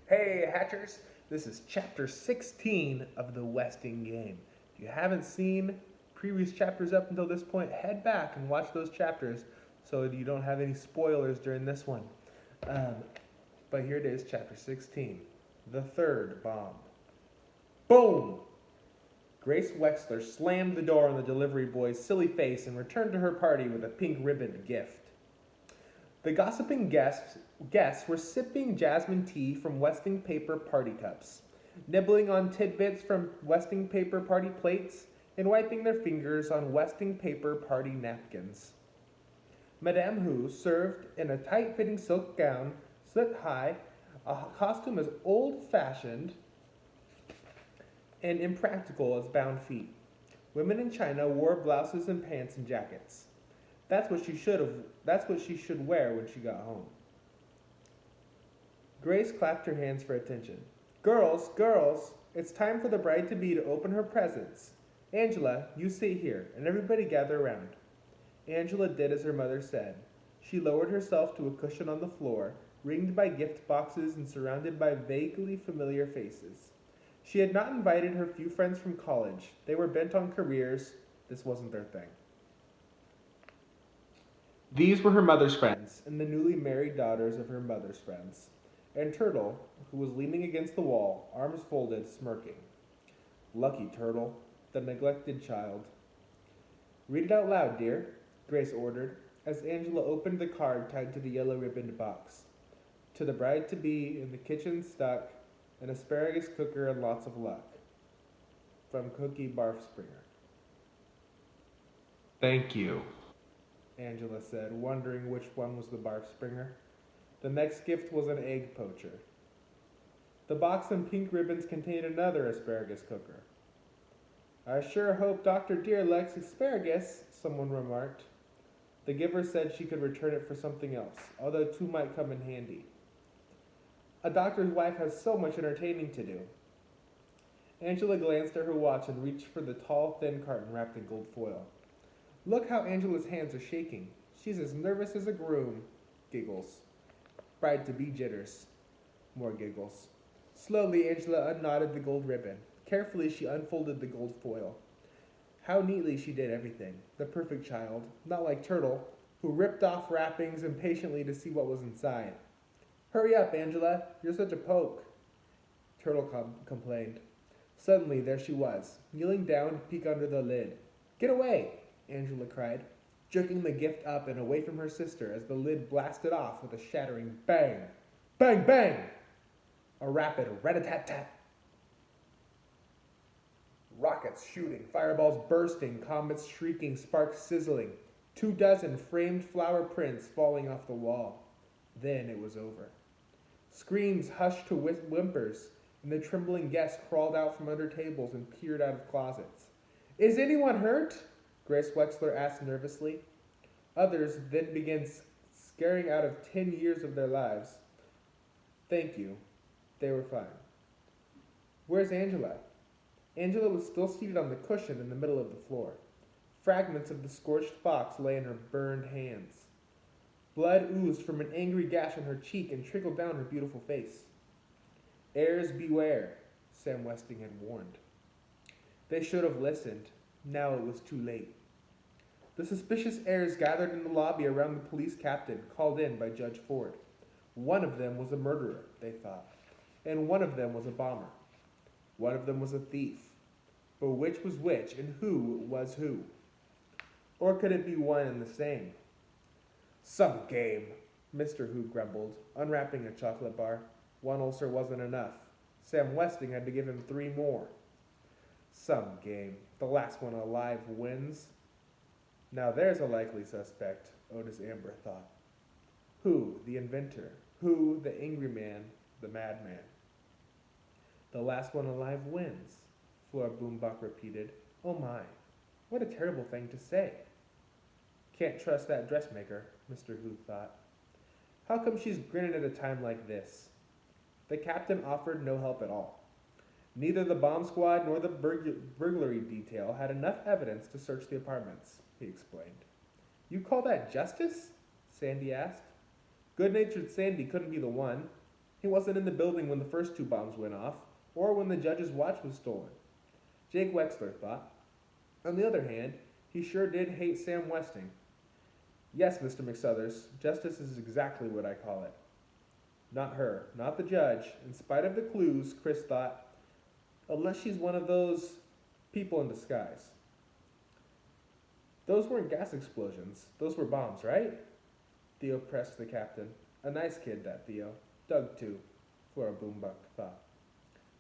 Hey, Hatchers! This is chapter 16 of the Westing game. If you haven't seen previous chapters up until this point, head back and watch those chapters so that you don't have any spoilers during this one. Um, but here it is, chapter 16 The Third Bomb. Boom! Grace Wexler slammed the door on the delivery boy's silly face and returned to her party with a pink ribboned gift. The gossiping guests were sipping jasmine tea from Westing paper party cups, nibbling on tidbits from Westing paper party plates, and wiping their fingers on Westing paper party napkins. Madame Hu served in a tight-fitting silk gown, slit high, a costume as old-fashioned and impractical as bound feet. Women in China wore blouses and pants and jackets. That's what she should wear when she got home. Grace clapped her hands for attention. Girls, girls, it's time for the bride-to-be to open her presents. Angela, you sit here, and everybody gather around. Angela did as her mother said. She lowered herself to a cushion on the floor, ringed by gift boxes and surrounded by vaguely familiar faces. She had not invited her few friends from college. They were bent on careers. This wasn't their thing. These were her mother's friends, and the newly married daughters of her mother's friends. And Turtle, who was leaning against the wall, arms folded, smirking. Lucky Turtle, the neglected child. Read it out loud, dear, Grace ordered, as Angela opened the card tied to the yellow ribboned box. To the bride-to-be in the kitchen stuck an asparagus cooker and lots of luck. From Cookie Barfspringer. Thank you, Angela said, wondering which one was the Barfspringer. The next gift was an egg poacher. The box and pink ribbons contained another asparagus cooker. I sure hope Dr. Deer likes asparagus, someone remarked. The giver said she could return it for something else, although two might come in handy. A doctor's wife has so much entertaining to do. Angela glanced at her watch and reached for the tall, thin carton wrapped in gold foil. Look how Angela's hands are shaking. She's as nervous as a groom. Giggles. Bride-to-be jitters. More giggles. Slowly, Angela unknotted the gold ribbon. Carefully, she unfolded the gold foil. How neatly she did everything. The perfect child, not like Turtle, who ripped off wrappings impatiently to see what was inside. Hurry up, Angela. You're such a poke, Turtle complained. Suddenly, there she was, kneeling down to peek under the lid. Get away, Angela cried, jerking the gift up and away from her sister as the lid blasted off with a shattering bang. Bang, bang! A rapid rat-a-tat-tat. Rockets shooting, fireballs bursting, comets shrieking, sparks sizzling. 24 framed flower prints falling off the wall. Then it was over. Screams hushed to whimpers, and the trembling guests crawled out from under tables and peered out of closets. Is anyone hurt? Grace Wexler asked nervously. Others then began scaring out of 10 years of their lives. Thank you. They were fine. Where's Angela? Angela was still seated on the cushion in the middle of the floor. Fragments of the scorched box lay in her burned hands. Blood oozed from an angry gash on her cheek and trickled down her beautiful face. Heirs beware, Sam Westing had warned. They should have listened. Now it was too late. The suspicious heirs gathered in the lobby around the police captain, called in by Judge Ford. One of them was a murderer, they thought, and one of them was a bomber. One of them was a thief. But which was which, and who was who? Or could it be one and the same? Some game, Mr. Hu grumbled, unwrapping a chocolate bar. One ulcer wasn't enough. Sam Westing had to give him 3 more. Some game. The last one alive wins. Now there's a likely suspect, Otis Amber thought. Who, the inventor? Who, the angry man, the madman? The last one alive wins, Flora Boombach repeated. Oh my, what a terrible thing to say. Can't trust that dressmaker, Mr. Hu thought. How come she's grinning at a time like this? The captain offered no help at all. Neither the bomb squad nor the burglary detail had enough evidence to search the apartments, he explained. You call that justice? Sandy asked. Good-natured Sandy couldn't be the one. He wasn't in the building when the first two bombs went off, or when the judge's watch was stolen. Jake Wexler thought. On the other hand, he sure did hate Sam Westing. Yes, Mr. McSuthers, justice is exactly what I call it. Not her, not the judge. In spite of the clues, Chris thought, unless she's one of those people in disguise. Those weren't gas explosions. Those were bombs, right? Theo pressed the captain. A nice kid, that Theo. Doug, too, Flora Boombuck thought.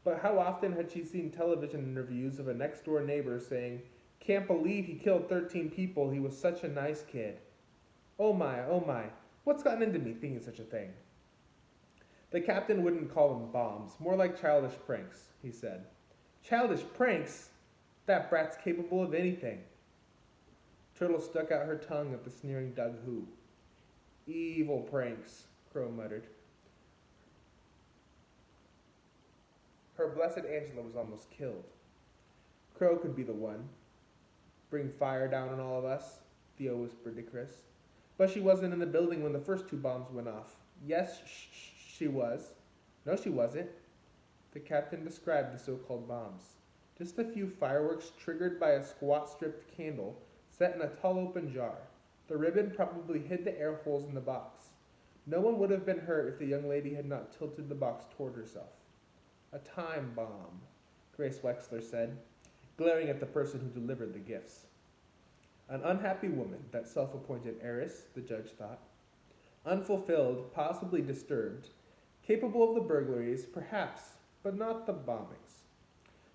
But how often had she seen television interviews of a next-door neighbor saying, "Can't believe he killed 13 people. He was such a nice kid." Oh my, what's gotten into me thinking such a thing? The captain wouldn't call them bombs, more like childish pranks, he said. Childish pranks? That brat's capable of anything. Turtle stuck out her tongue at the sneering Doug Who. Evil pranks, Crow muttered. Her blessed Angela was almost killed. Crow could be the one. Bring fire down on all of us, Theo whispered to Chris. But she wasn't in the building when the first two bombs went off. Yes, she was. No, she wasn't. The captain described the so-called bombs. Just a few fireworks triggered by a squat stripped candle set in a tall open jar. The ribbon probably hid the air holes in the box. No one would have been hurt if the young lady had not tilted the box toward herself. A time bomb, Grace Wexler said, glaring at the person who delivered the gifts. An unhappy woman, that self-appointed heiress, the judge thought. Unfulfilled, possibly disturbed, capable of the burglaries, perhaps, but not the bombings.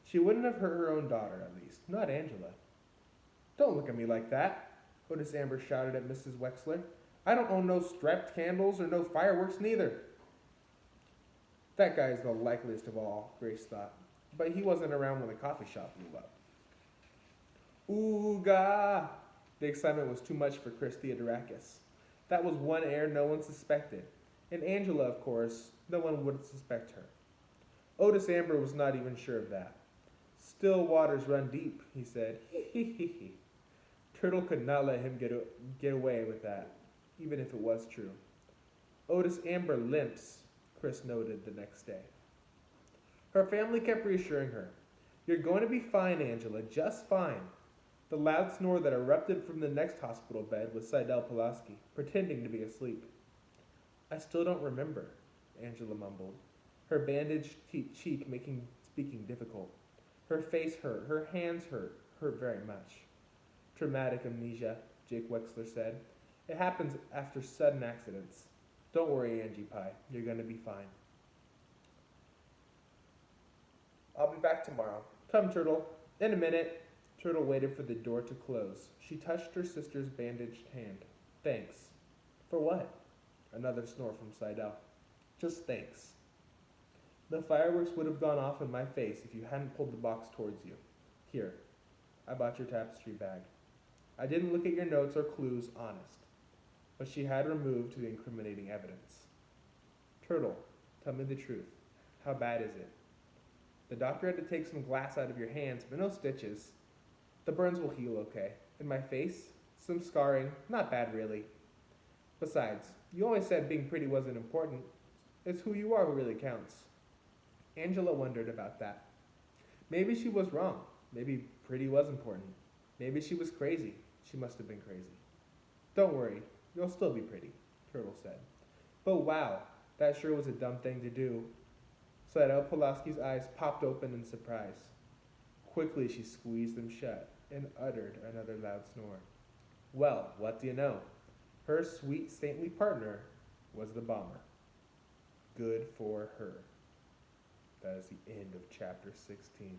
She wouldn't have hurt her own daughter, at least, not Angela. Don't look at me like that, Otis Amber shouted at Mrs. Wexler. I don't own no striped candles or no fireworks neither. That guy is the likeliest of all, Grace thought, but he wasn't around when the coffee shop blew up. Ooga! The excitement was too much for Chris Theodorakis. That was one heir no one suspected. And Angela, of course, no one would suspect her. Otis Amber was not even sure of that. Still waters run deep, he said. He. Turtle could not let him get away with that, even if it was true. Otis Amber limps, Chris noted the next day. Her family kept reassuring her. You're going to be fine, Angela, just fine. The loud snore that erupted from the next hospital bed was Seidel Pulaski, pretending to be asleep. I still don't remember, Angela mumbled, her bandaged cheek making speaking difficult. Her face hurt, her hands hurt very much. Traumatic amnesia, Jake Wexler said. It happens after sudden accidents. Don't worry, Angie Pie, you're going to be fine. I'll be back tomorrow. Come, Turtle. In a minute. Turtle waited for the door to close. She touched her sister's bandaged hand. Thanks. For what? Another snore from Seidel. Just thanks. The fireworks would have gone off in my face if you hadn't pulled the box towards you. Here, I bought your tapestry bag. I didn't look at your notes or clues, honest. But she had removed the incriminating evidence. Turtle, tell me the truth. How bad is it? The doctor had to take some glass out of your hands, but no stitches. The burns will heal okay. In my face, some scarring, not bad really. Besides, you always said being pretty wasn't important. It's who you are who really counts. Angela wondered about that. Maybe she was wrong. Maybe pretty was important. Maybe she was crazy. She must have been crazy. Don't worry, you'll still be pretty, Turtle said. But wow, that sure was a dumb thing to do. Seidel Pulaski's eyes popped open in surprise. Quickly she squeezed them shut and uttered another loud snore. Well, what do you know? Her sweet, saintly partner was the bomber. Good for her. That is the end of chapter 16.